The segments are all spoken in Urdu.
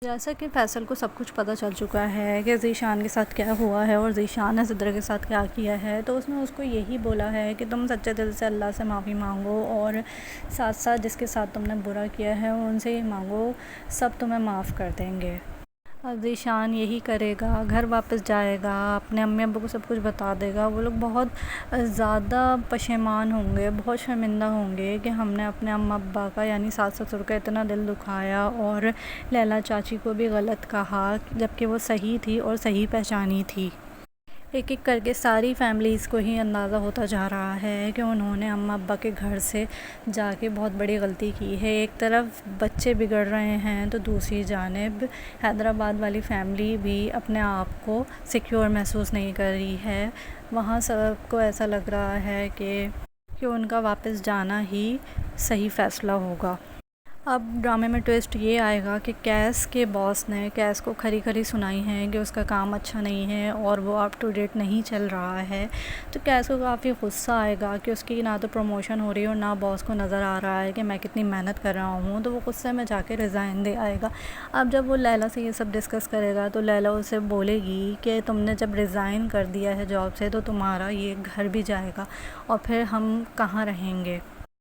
جیسا کہ فیصل کو سب کچھ پتہ چل چکا ہے کہ ذیشان کے ساتھ کیا ہوا ہے اور ذیشان نے صدرہ کے ساتھ کیا کیا ہے، تو اس نے اس کو یہی بولا ہے کہ تم سچے دل سے اللہ سے معافی مانگو اور ساتھ ساتھ جس کے ساتھ تم نے برا کیا ہے ان سے یہ مانگو، سب تمہیں معاف کر دیں گے۔ اب ذیشان یہی کرے گا، گھر واپس جائے گا، اپنے امی ابو کو سب کچھ بتا دے گا۔ وہ لوگ بہت زیادہ پشیمان ہوں گے، بہت شرمندہ ہوں گے کہ ہم نے اپنے اماں ابا کا یعنی ساس سسر کا اتنا دل دکھایا اور لیلا چاچی کو بھی غلط کہا جبکہ وہ صحیح تھی اور صحیح پہچانی تھی۔ ایک ایک کر کے ساری فیملیز کو ہی اندازہ ہوتا جا رہا ہے کہ انہوں نے اماں ابا کے گھر سے جا کے بہت بڑی غلطی کی ہے۔ ایک طرف بچے بگڑ رہے ہیں تو دوسری جانب حیدرآباد والی فیملی بھی اپنے آپ کو سیکیور محسوس نہیں کر رہی ہے۔ وہاں سب کو ایسا لگ رہا ہے کہ ان کا واپس جانا ہی صحیح فیصلہ ہوگا۔ اب ڈرامے میں ٹویسٹ یہ آئے گا کہ کیس کے باس نے کیس کو کھری کھری سنائی ہے کہ اس کا کام اچھا نہیں ہے اور وہ اپ ٹو ڈیٹ نہیں چل رہا ہے، تو کیس کو کافی غصہ آئے گا کہ اس کی نہ تو پروموشن ہو رہی ہے اور نہ باس کو نظر آ رہا ہے کہ میں کتنی محنت کر رہا ہوں، تو وہ غصے میں جا کے ریزائن دے آئے گا۔ اب جب وہ لیلا سے یہ سب ڈسکس کرے گا تو لیلا اسے بولے گی کہ تم نے جب ریزائن کر دیا ہے جاب سے تو تمہارا یہ گھر بھی جائے گا اور پھر ہم کہاں رہیں گے۔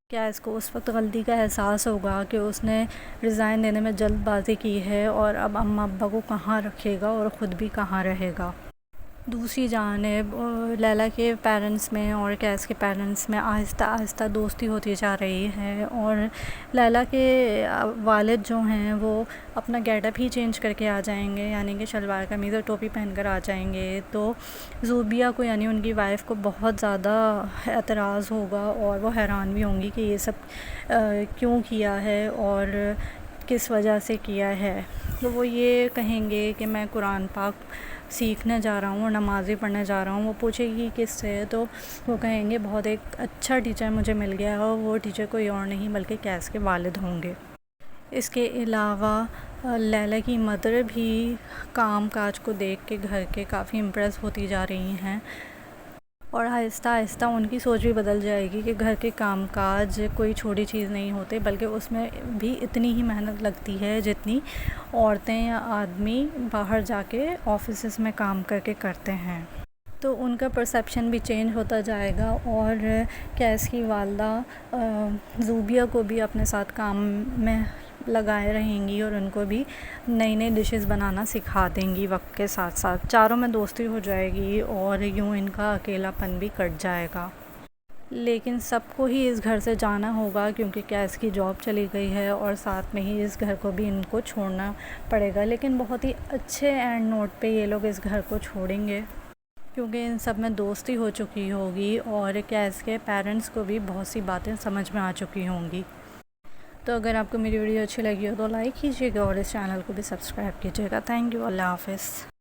کیا اس کو اس وقت غلطی کا احساس ہوگا کہ اس نے ریزائن دینے میں جلد بازی کی ہے اور اب اماں ابا کو کہاں رکھے گا اور خود بھی کہاں رہے گا۔ دوسری جانب لیلا کے پیرنٹس میں اور کیس کے پیرنٹس میں آہستہ آہستہ دوستی ہوتی جا رہی ہے اور لیلا کے والد جو ہیں وہ اپنا گیٹ اپ ہی چینج کر کے آ جائیں گے، یعنی کہ شلوار قمیض اور ٹوپی پہن کر آ جائیں گے، تو زوبیہ کو یعنی ان کی وائف کو بہت زیادہ اعتراض ہوگا اور وہ حیران بھی ہوں گی کہ یہ سب کیوں کیا ہے اور کس وجہ سے کیا ہے۔ تو وہ یہ کہیں گے کہ میں قرآن پاک سیکھنے جا رہا ہوں اور نمازی پڑھنے جا رہا ہوں۔ وہ پوچھے گی کس سے، تو وہ کہیں گے بہت ایک اچھا ٹیچر مجھے مل گیا ہے اور وہ ٹیچر کوئی اور نہیں بلکہ کیس کے والد ہوں گے۔ اس کے علاوہ لیلا کی مدر بھی کام کاج کو دیکھ کے گھر کے کافی امپریس ہوتی جا رہی ہیں اور آہستہ آہستہ ان کی سوچ بھی بدل جائے گی کہ گھر کے کام کاج کوئی چھوٹی چیز نہیں ہوتے بلکہ اس میں بھی اتنی ہی محنت لگتی ہے جتنی عورتیں یا آدمی باہر جا کے آفیسز میں کام کر کے کرتے ہیں۔ تو ان کا پرسیپشن بھی چینج ہوتا جائے گا اور کیس کی والدہ زوبیہ کو بھی اپنے ساتھ کام میں لگائے رہیں گی اور ان کو بھی نئی نئی ڈشز بنانا سکھا دیں گی وقت کے ساتھ ساتھ۔ چاروں میں دوستی ہو جائے گی اور یوں ان کا اکیلا پن بھی کٹ جائے گا۔ لیکن سب کو ہی اس گھر سے جانا ہوگا کیونکہ کیس کی جاب چلی گئی ہے اور ساتھ میں ہی اس گھر کو بھی ان کو چھوڑنا پڑے گا، لیکن بہت ہی اچھے اینڈ نوٹ پہ یہ لوگ اس گھر کو چھوڑیں گے کیونکہ ان سب میں دوستی ہو چکی ہوگی اور کیس کے پیرنٹس کو بھی بہت سی باتیں سمجھ میں آ چکی ہوں گی۔ تو اگر آپ کو میری ویڈیو اچھی لگی ہو تو لائک کیجیے گا اور اس چینل کو بھی سبسکرائب کیجیے گا۔ تھینک یو، اللہ حافظ۔